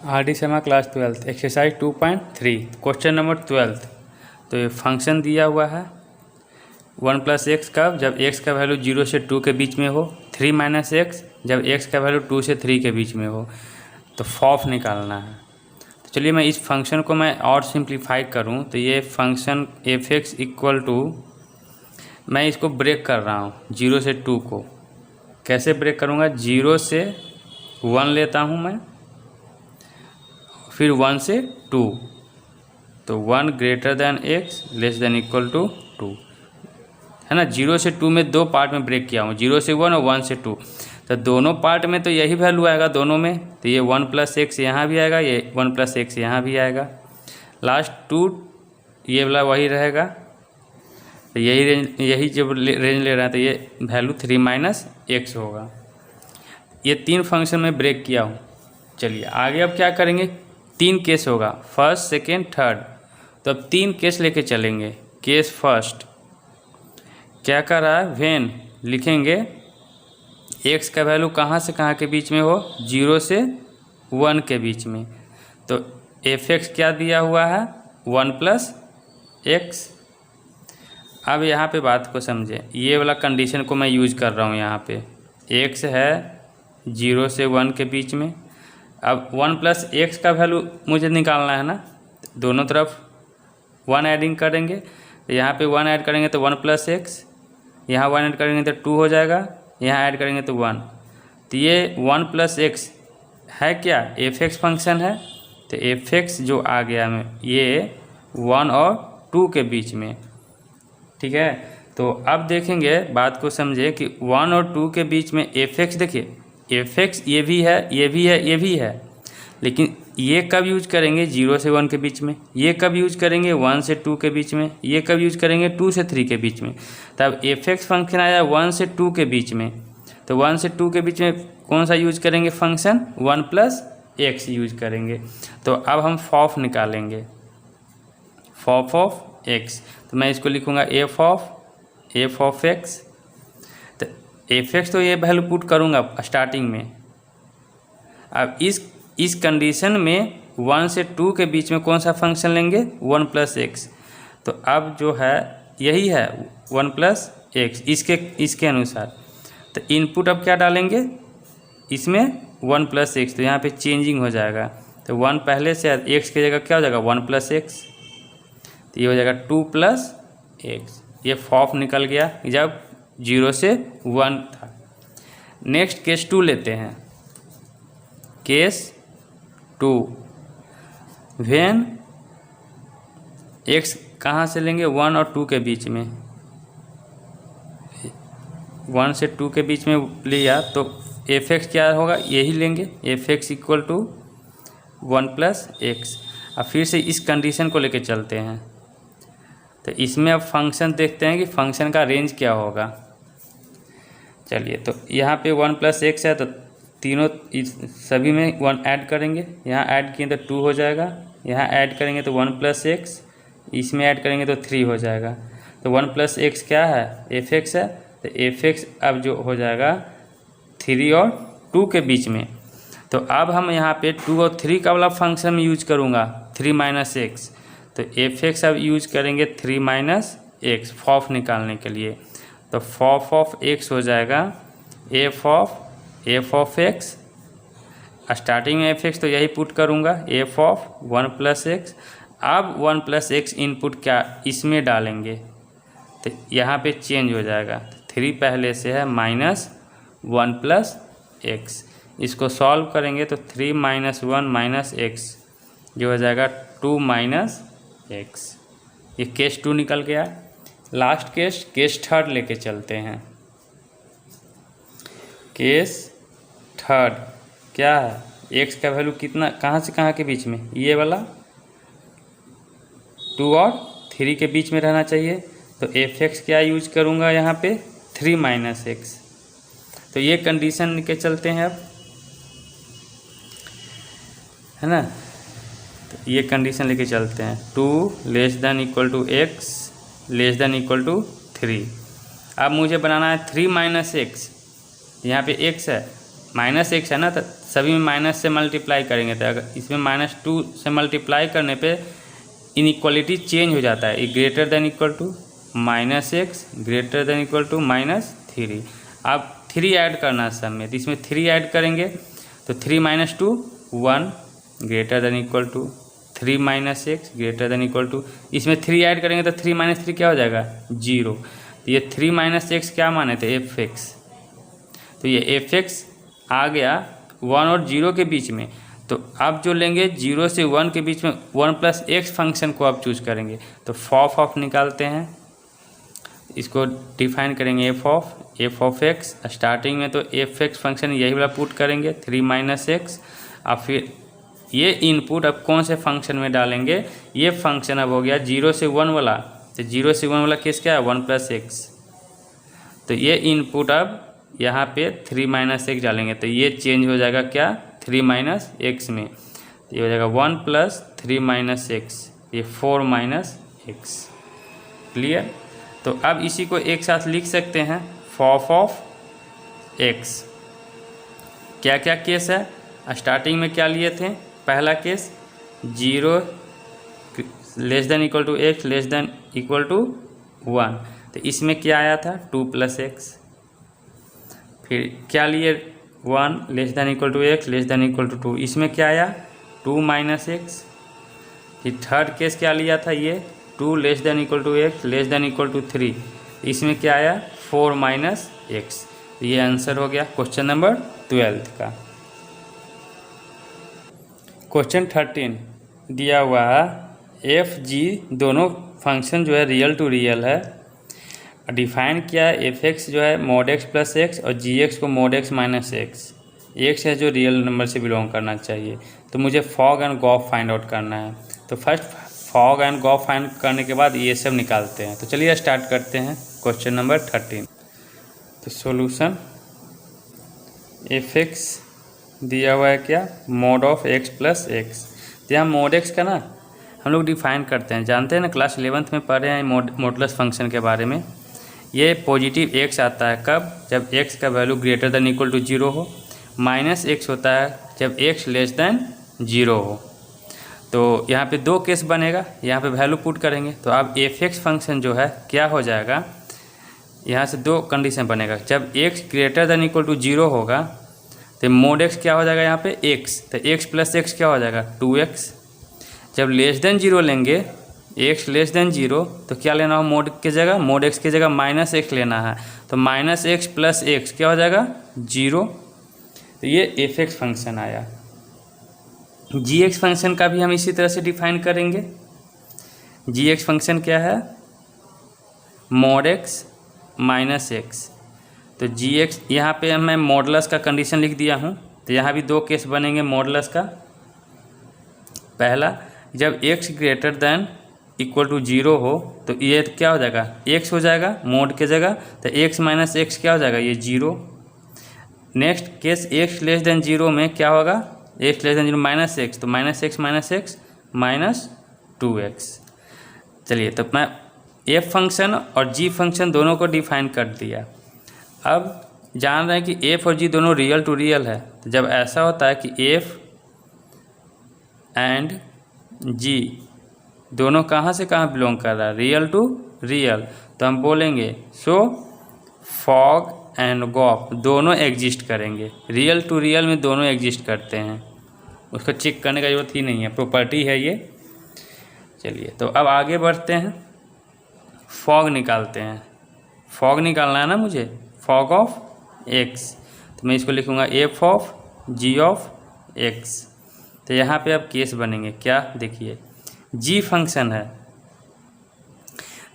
RD Sharma class 12 exercise 2.3 question number 12। तो ये function दिया हुआ है 1 + x कब, जब x का वैल्यू 0 से 2 के बीच में हो, 3 - x जब x का वैल्यू 2 से 3 के बीच में हो। तो फॉफ निकालना है। तो चलिए मैं इस फंक्शन को मैं और सिंप्लीफाई करूं तो ये फंक्शन f(x) इक्वल टू, मैं इसको ब्रेक कर रहा हूं 0 से 2 को। कैसे ब्रेक करूंगा? 0 से 1 लेता हूं मैं, फिर 1 से 2, तो 1 greater than x less than equal to 2 है ना। 0 से 2 में दो पार्ट में ब्रेक किया हूँ, 0 से 1 और 1 से 2। तो दोनों पार्ट में तो यही वैल्यू आएगा दोनों में, तो ये 1 + x यहाँ भी आएगा, ये 1 + x यहाँ भी आएगा। लास्ट 2 ये वाला वही रहेगा। तो यही जब रेंज ले रहा है तो ये वैल्यू 3 - x होगा। ये 3 फंक्शन में ब्रेक किया हूँ। चलिए आगे अब क्या करेंगे? 3 केस होगा, फर्स्ट, सेकेंड, थर्ड। तो अब 3 केस लेके चलेंगे। केस फर्स्ट क्या कर रहा है? व्हेन लिखेंगे x का वैल्यू कहाँ से कहाँ के बीच में हो, 0 से 1 के बीच में। तो f(x) क्या दिया हुआ है? 1 + x। अब यहाँ पे बात को समझें, ये वाला कंडीशन को मैं यूज कर रहा हूँ। यहाँ पे x है 0 से 1 के बीच में। अब 1 + x का वैल्यू मुझे निकालना है ना, दोनों तरफ 1 ऐडिंग करेंगे। तो यहाँ पे 1 ऐड करेंगे तो 1 + x, यहाँ 1 ऐड करेंगे तो 2 हो जाएगा, यहाँ ऐड करेंगे तो 1। तो ये 1 + x है क्या? f(x) फंक्शन है। तो f(x) जो आ गया में ये 1 और 2 के बीच में, ठीक है। तो अब देखेंगे, बात को समझे कि 1 और 2 के बीच में f(x) देखिए, f(x) ये भी है, ये भी है, ये भी है, लेकिन ये कब यूज करेंगे? 0 से 1 के बीच में। ये कब यूज करेंगे? 1 से 2 के बीच में। ये कब यूज करेंगे? 2 से 3 के बीच में। तब f(x) फंक्शन आया 1 से 2 के बीच में। तो 1 से 2 के बीच में कौन सा यूज करेंगे फंक्शन? 1 + x यूज करेंगे। तो अब हम फॉफ निकालेंगे, फॉफ ऑफ x। तो मैं इसको लिखूँगा f ऑफ x। तो f(x) तो ये वैल्यू पुट करूँगा स्टार्टिंग में। अब इस कंडीशन में 1 से 2 के बीच में कौन सा फंक्शन लेंगे? 1 + x। तो अब जो है यही है 1 + x इसके अनुसार। तो इनपुट अब क्या डालेंगे इसमें? 1 + x। तो यहाँ पे चेंजिंग हो जाएगा। तो 1 पहले से x की जगह क्या हो जाएगा? 1 + x। तो ये हो जाएगा 2 + x। ये फॉफ निकल गया जब 0 से 1 था। नेक्स्ट केस 2 लेते हैं। केस 2 व्हेन x कहाँ से लेंगे? 1 और 2 के बीच में। 1 से 2 के बीच में लिया तो f(x) क्या होगा? यही लेंगे, f(x) इक्वल टू 1 + x। अब फिर से इस कंडीशन को लेके चलते हैं। तो इसमें अब फंक्शन देखते हैं कि फंक्शन का रेंज क्या होगा। चलिए, तो यहाँ पे 1 + x है, तो तीनों सभी में 1 ऐड करेंगे। यहाँ ऐड किए तो 2 हो जाएगा, यहाँ ऐड करेंगे तो 1 + x, इसमें ऐड करेंगे तो 3 हो जाएगा। तो 1 + x क्या है? f(x) है। तो f(x) अब जो हो जाएगा 3 और 2 के बीच में। तो अब हम यहाँ पे 2 और 3 का वाला फंक्शन में यूज करूँगा 3 - x। तो f(x) अब यूज करेंगे 3 - x फॉफ निकालने के लिए। तो फॉफ ऑफ x हो जाएगा f ऑफ x। स्टार्टिंग में f(x) तो यही पुट करूँगा, f ऑफ 1 + x। अब 1 + x इनपुट क्या इसमें डालेंगे तो यहाँ पे चेंज हो जाएगा। 3 पहले से है -1 + x। इसको सॉल्व करेंगे तो 3 - 1 - x जो हो जाएगा 2 - x। ये केस 2 निकल गया। लास्ट केस थर्ड लेके चलते हैं। केस थर्ड क्या है? x का वैल्यू कितना, कहाँ से कहाँ के बीच में? ये वाला 2 और 3 के बीच में रहना चाहिए। तो f(x) क्या यूज करूँगा यहाँ पे? 3 - x। तो ये कंडीशन लेके चलते हैं अब, है ना। तो ये कंडीशन लेके चलते हैं 2 ≤ x <= 3। अब मुझे बनाना है 3 - x। यहाँ पे x है माइनस एक्स है ना, तो सभी में माइनस से मल्टीप्लाई करेंगे, तो अगर इसमें -2 से मल्टीप्लाई करने पे इनइक्वालिटी चेंज हो जाता है, ये greater than equal to -x greater than equal to -3। अब 3 ऐड करना है सब में, तो इसमें 3 ऐड करेंगे तो 3 - 2 1 greater than equal to 3 - x greater than equal to, इसमें 3 ऐड करेंगे तो 3 - 3 क्या हो जाएगा 0। तो ये 3 - x क्या माने थे f(x), तो ये f(x) आ गया 1 और 0 के बीच में। तो अब जो लेंगे 0 से 1 के बीच में 1 + x फंक्शन को आप चूज करेंगे, तो f(ऑफ) निकालते हैं, इसको डिफाइन करेंगे f ऑफ x। स्टार्टिंग में तो f(x) फंक्शन यही वाला पुट करेंगे 3 - x। अब फिर ये इनपुट अब कौन से फंक्शन में डालेंगे, ये फंक्शन अब हो गया 0 से 1 वाला, तो 0 से 1 वाला केस क्या है 1 + x, तो ये इनपुट अब यहाँ पे 3 - x डालेंगे, तो ये चेंज हो जाएगा क्या 3 - x में, तो ये हो जाएगा 1 + 3 - x, ये 4 - x। क्लियर। तो अब इसी को एक साथ लिख सकते हैं f ऑफ x। क्या क्या केस है, स्टार्टिंग में क्या लिए थे, पहला case 0 less than equal to x less than equal to 1, तो इसमें क्या आया था 2 + x। फिर क्या लिए 1 less than equal to x less than equal to 2, इसमें क्या आया 2 - x। फिर थर्ड केस क्या लिया था ये 2 less than equal to x less than equal to 3, इसमें क्या आया 4 - x। ये आंसर हो गया क्वेश्चन नंबर 12 का। क्वेश्चन 13 दिया हुआ है एफ जी दोनों फंक्शन जो है रियल टू रियल है, डिफाइन किया है f(x) जो है mod x + x और g(x) को mod x - x, x है जो रियल नंबर से बिलोंग करना चाहिए। तो मुझे fog and gof find out करना है, तो first fog and gof find करने के बाद ये सब निकालते हैं। तो चलिए स्टार्ट करते हैं क्वेश्चन नंबर 13। तो सॉल्यूशन f(x) दिया हुआ है क्या mod of x + x, तो यहाँ mod x का ना हम लोग डिफाइन करते हैं, जानते हैं ना क्लास 11th में पढ़े हैं मॉडुलस फंक्शन के बारे में। ये पॉजिटिव x आता है कब, जब x का value greater than equal to 0 हो, -x होता है जब x लेस देन 0 हो। तो यहाँ पे 2 केस बनेगा, यहाँ पे वैल्यू पुट करेंगे, तो अब f(x) फंक्शन जो है क्या हो जाएगा, यहाँ से 2 कंडीशन बनेगा, जब x greater than equal to 0 होगा तो mod x क्या हो जाएगा यहाँ पे x, तो x + x क्या हो जाएगा 2x। जब लेस देन 0 लेंगे x लेस देन 0, तो क्या लेना हो mod की जगह, mod x की जगह -x लेना है, तो -x + x क्या हो जाएगा 0। तो ये f(x) फंक्शन आया। g(x) फंक्शन का भी हम इसी तरह से डिफाइन करेंगे। g(x) फंक्शन क्या है mod x - x, तो g(x) यहाँ पे मैं मॉडुलस का कंडीशन लिख दिया हूँ, तो यहाँ भी 2 केस बनेंगे मॉडुलस का। पहला जब x greater than equal to 0 हो, तो ये क्या हो जाएगा x हो जाएगा मोड के जगह, तो x - x क्या हो जाएगा ये 0। Next case x less then 0 में क्या होगा, x लेस देन 0 -x, तो -x -2x। चलिए, तो मैं f फंक्शन और g फंक्शन दोनों को डिफाइन कर दिया। अब जान रहे हैं कि f और g दोनों रियल टू रियल है, तो जब ऐसा होता है कि f एंड g दोनों कहाँ से कहाँ बिलोंग कर रहा है, रियल टू रियल, तो हम बोलेंगे सो फॉग एंड गॉफ दोनों एग्जिस्ट करेंगे, रियल टू रियल में दोनों एग्जिस्ट करते हैं, उसको चेक करने का जरूरत ही नहीं है, प्रॉपर्टी है ये। चलिए, तो अब आगे बढ़ते हैं, फॉग निकालते हैं। फॉग निकालना है ना मुझे, फॉग ऑफ x, तो मैं इसको लिखूँगा f of g of x। तो यहाँ पे अब केस बनेंगे क्या, देखिए g फंक्शन है,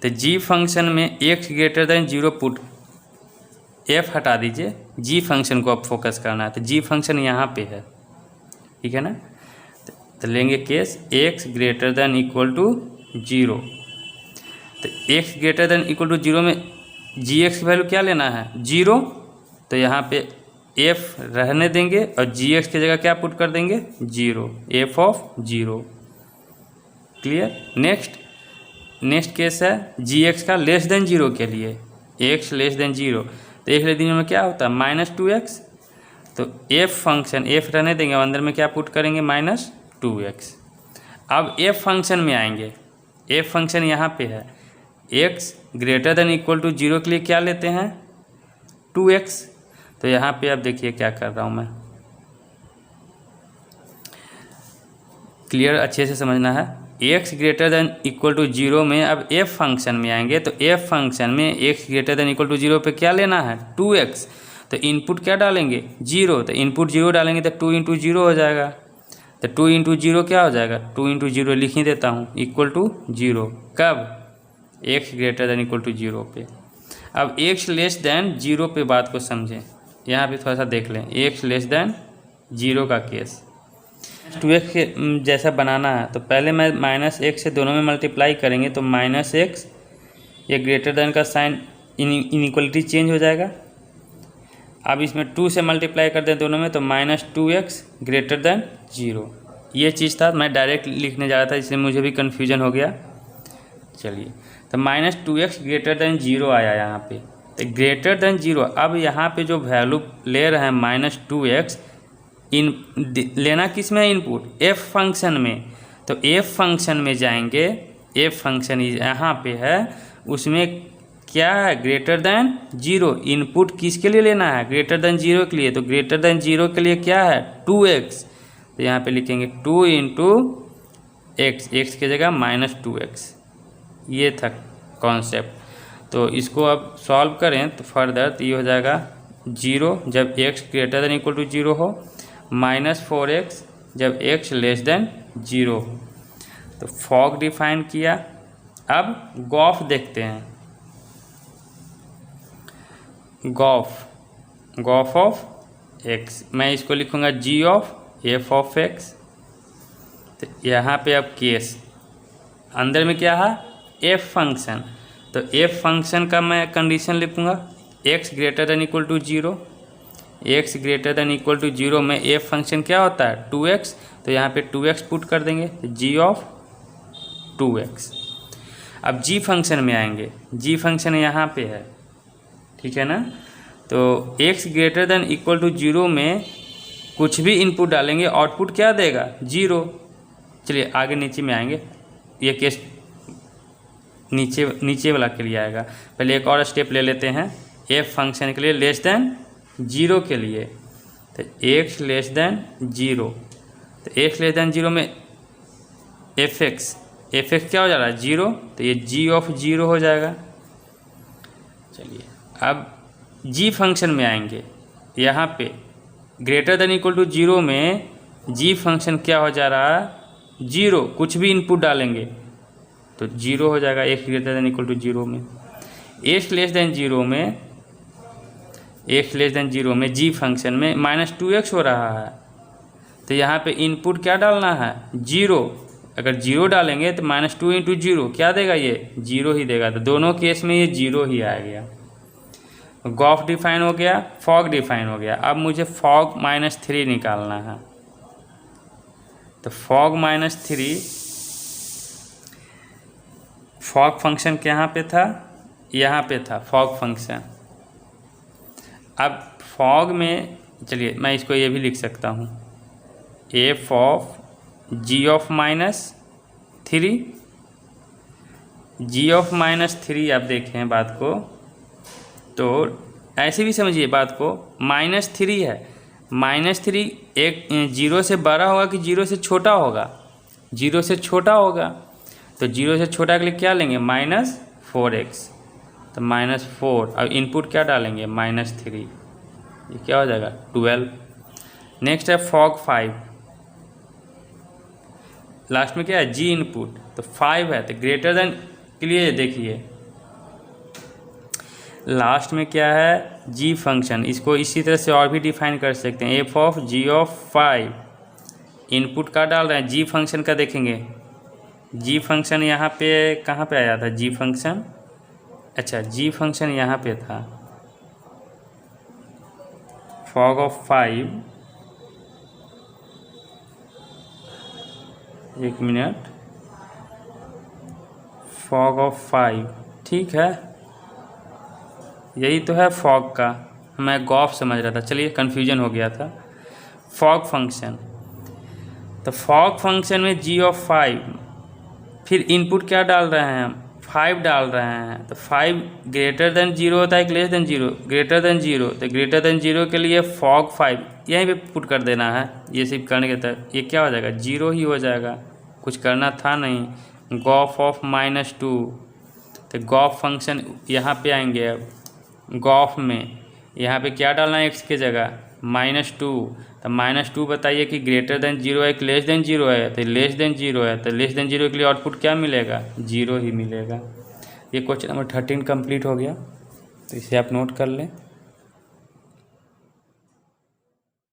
तो g फंक्शन में x greater then 0 put, f हटा दीजिए, g फंक्शन को अब फोकस करना है, तो g फंक्शन यहाँ पे है, ठीक है ना। तो लेंगे case x greater than equal to 0, तो x greater than equal to 0 में gx वैल्यू क्या लेना है 0, तो यहाँ पे f रहने देंगे और gx की जगह क्या पुट कर देंगे 0, f of 0। Clear. Next case है gx का लेस देन 0 के लिए, x लेस देन 0, तो एक लेस देन में क्या होता है -2x, तो एफ फंक्शन, एफ रहने देंगे, अंदर में क्या पुट करेंगे -2x। अब एफ फंक्शन में आएंगे, एफ फंक्शन यहाँ पे है, x greater than equal to 0 के लिए क्या लेते हैं 2x। तो यहाँ पे अब देखिए क्या कर रहा हूँ मैं, क्लियर अच्छे से समझना है। x greater than equal to 0 में अब f फंक्शन में आएंगे, तो f फंक्शन में x greater than equal to 0 पे क्या लेना है 2x। तो इनपुट क्या डालेंगे 0, तो इनपुट 0 डालेंगे तो 2 इंटू 0 हो जाएगा। तो 2 इंटू 0 क्या हो जाएगा, 2 इंटू 0 लिख ही देता हूँ इक्वल टू 0। कब, x greater than equal to 0 पे। अब x लेस देन 0 पे बात को समझें, यहाँ पे थोड़ा सा देख लें, x लेस देन 0 का केस 2x के जैसा बनाना है। तो पहले मैं -x से दोनों में मल्टीप्लाई करेंगे तो -x, ये ग्रेटर देन का साइन इनइक्वलिटी चेंज हो जाएगा। अब इसमें 2 से मल्टीप्लाई कर दें दोनों में तो -2x ग्रेटर देन 0। ये चीज़ था, मैं डायरेक्ट लिखने जा रहा था इसलिए मुझे भी कन्फ्यूजन हो गया। चलिए, तो -2x ग्रेटर देन 0 आया यहाँ पे, तो ग्रेटर देन 0। अब यहाँ पे जो वैल्यू ले रहे हैं -2x, इन लेना किस में इनपुट f फंक्शन में। तो f फंक्शन में जाएंगे, f फंक्शन यहाँ पे है, उसमें क्या है ग्रेटर देन 0। इनपुट किसके लिए लेना है ग्रेटर देन 0 के लिए, तो ग्रेटर देन 0 के लिए क्या है 2x। तो यहाँ पे लिखेंगे 2 इंटू x, x की जगह -2x। ये था कॉन्सेप्ट। तो इसको अब सॉल्व करें तो फर्दर तो ये हो जाएगा 0 जब x greater than equal to 0 हो, -4x जब x लेस देन 0। तो फॉग डिफाइन किया। अब गॉफ देखते हैं, गॉफ ऑफ x, मैं इसको लिखूँगा g of f of x। तो यहाँ पे अब केस अंदर में क्या है f फंक्शन, तो f फंक्शन का मैं कंडीशन लिखूँगा x greater than equal to 0, x greater than equal to 0 में f फंक्शन क्या होता है 2x। तो यहाँ पे 2x पुट कर देंगे, g ऑफ 2x। अब g फंक्शन में आएंगे, g फंक्शन यहाँ पे है, ठीक है ना। तो x greater than equal to 0 में कुछ भी इनपुट डालेंगे आउटपुट क्या देगा 0। चलिए आगे नीचे में आएंगे, ये केस नीचे वाला के लिए आएगा। पहले एक और स्टेप ले लेते हैं f फंक्शन के लिए लेस देन 0 के लिए। तो x लेस देन 0, तो x लेस देन 0 में fx क्या हो जा रहा है 0, तो ये g ऑफ 0 हो जाएगा। चलिए अब g फंक्शन में आएंगे, यहाँ पे ग्रेटर देन इक्वल टू 0 में g फंक्शन क्या हो जा रहा है 0, कुछ भी इनपुट डालेंगे तो 0 हो जाएगा x greater than equal to 0 में। x लेस देन 0 में, x लेस देन 0 में g फंक्शन में -2x हो रहा है, तो यहाँ पे इनपुट क्या डालना है 0। अगर 0 डालेंगे तो -2 इंटू 0 क्या देगा ये 0 ही देगा। तो दोनों केस में ये 0 ही आ गया। गॉफ डिफाइन हो गया, फॉग डिफाइन हो गया। अब मुझे फॉग -3 निकालना है। तो फॉग -3, फॉग फंक्शन कहाँ पे था, यहाँ पे था फॉग फंक्शन। अब फॉग में चलिए मैं इसको ये भी लिख सकता हूँ f of g of -3, g of -3। आप देखें बात को, तो ऐसे भी समझिए बात को, -3 है, -3 एक 0 से बड़ा होगा कि 0 से छोटा होगा, 0 से छोटा होगा। तो 0 से छोटा के लिए क्या लेंगे -4x, तो -4 और इनपुट क्या डालेंगे -3, ये क्या हो जाएगा 12। नेक्स्ट है फॉग 5, लास्ट में क्या है g इनपुट, तो 5 है, तो ग्रेटर देन के लिए देखिए लास्ट में क्या है g फंक्शन। इसको इसी तरह से और भी डिफाइन कर सकते हैं, f of g of 5। Input का डाल रहे हैं g फंक्शन का, देखेंगे g फंक्शन यहाँ पे कहाँ पे आया था g फंक्शन, अच्छा g फंक्शन यहाँ पे था फॉग ऑफ 5, एक मिनट, फॉग ऑफ 5, ठीक है यही तो है फॉग का, मैं गॉफ समझ रहा था, चलिए कन्फ्यूजन हो गया था। फॉग फंक्शन, तो फॉग फंक्शन में g ऑफ 5, फिर इनपुट क्या डाल रहे हैं हम, 5 डाल रहे हैं, तो 5 ग्रेटर देन 0 होता है कि लेस देन 0, ग्रेटर देन 0, तो ग्रेटर देन 0 के लिए फॉग 5 यहीं पे पुट कर देना है। ये सिर्फ करने के तहत ये क्या हो जाएगा, 0 ही हो जाएगा, कुछ करना था नहीं। गॉफ ऑफ -2, तो गॉफ फंक्शन यहाँ पे आएंगे। अब गॉफ में यहाँ पे क्या डालना है x के जगह, -2, तो -2 बताइए कि ग्रेटर देन 0 है कि लेस देन 0 है, तो लेस देन 0 है, तो लेस देन 0 के लिए आउटपुट क्या मिलेगा, 0 ही मिलेगा। ये क्वेश्चन नंबर 13 कंप्लीट हो गया, तो इसे आप नोट कर लें।